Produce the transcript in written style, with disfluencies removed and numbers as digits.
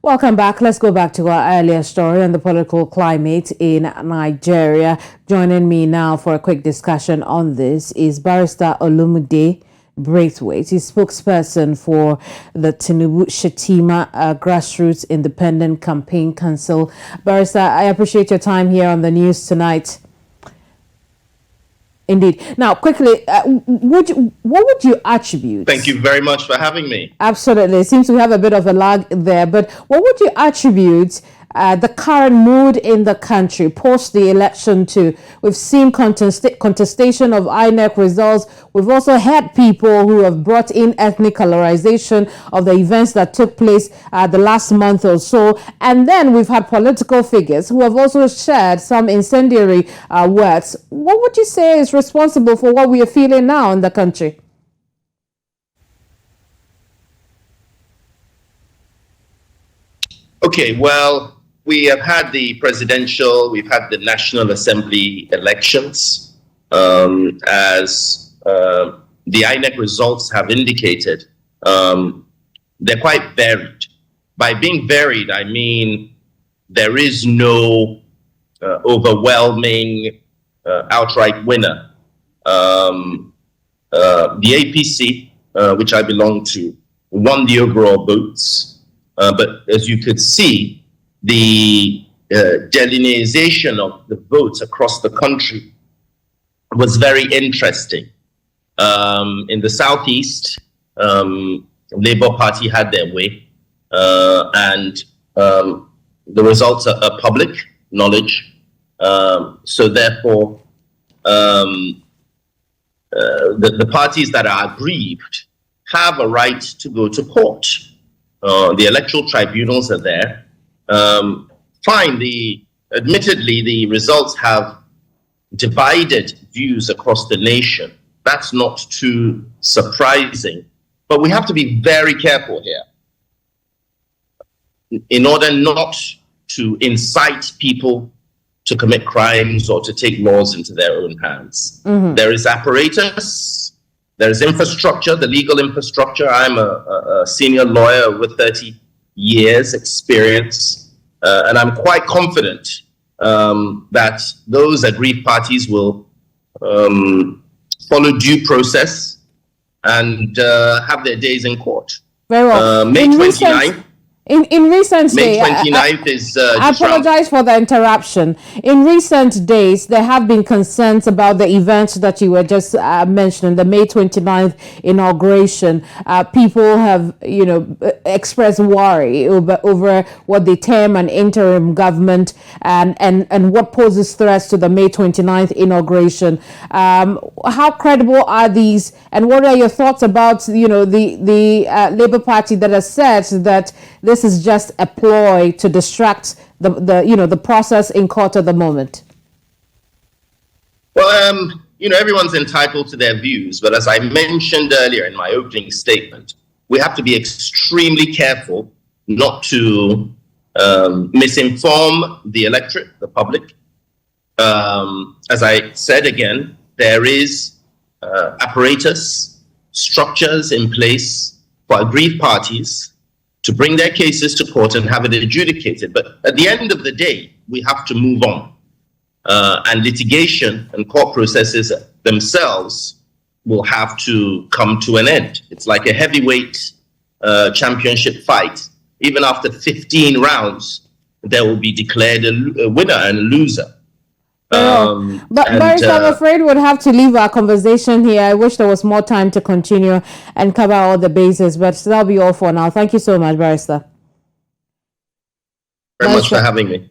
Welcome back. Let's go back to our earlier story on the political climate in Nigeria. Joining me now for a quick discussion on this is Barrister Olumide Braithwaite. He's spokesperson for the Tinubu Shetima Grassroots Independent Campaign Council. Barrister, I appreciate your time here on the news tonight. Indeed. Now, quickly, what would you attribute? Thank you very much for having me. Absolutely. It seems we have a bit of a lag there, but what would you attribute the current mood in the country post the election to? We've seen contestation of INEC results. We've also had people who have brought in ethnic colorization of the events that took place the last month or so. And then we've had political figures who have also shared some incendiary words. What would you say is responsible for what we are feeling now in the country? Okay, well, we have had the presidential, we've had the National Assembly elections. As the INEC results have indicated, they're quite varied. By being varied, I mean there is no overwhelming outright winner. The APC, which I belong to, won the overall votes. But as you could see, the delineation of the votes across the country was very interesting. In the Southeast, Labour Party had their way, and the results are public knowledge. So therefore, the parties that are aggrieved have a right to go to court. The electoral tribunals are there. Fine, admittedly, the results have divided views across the nation. That's not too surprising, but we have to be very careful here in order not to incite people to commit crimes or to take laws into their own hands. Mm-hmm. There is apparatus, there is infrastructure, the legal infrastructure. I'm a senior lawyer with 30 years experience, and I'm quite confident that those aggrieved parties will follow due process and have their days in court. Very well. May 29th. In recent May days, 29th is. I apologize for the interruption. In recent days, there have been concerns about the events that you were just mentioning, the May 29th inauguration. People have, expressed worry over what they term an interim government and what poses threats to the May 29th inauguration. How credible are these, and what are your thoughts about, the Labour Party that has said that this is just a ploy to distract the process in court at the moment? Well, everyone's entitled to their views, but as I mentioned earlier in my opening statement, we have to be extremely careful not to misinform the electorate, the public. As I said again, there is apparatus, structures in place for aggrieved parties to bring their cases to court and have it adjudicated. But at the end of the day, we have to move on. And litigation and court processes themselves will have to come to an end. It's like a heavyweight championship fight. Even after 15 rounds, there will be declared a winner and a loser. But I'm afraid we'd have to leave our conversation here. I wish there was more time to continue and cover all the bases, but that'll be all for now. Thank you so much, Barrister. Very much for having me.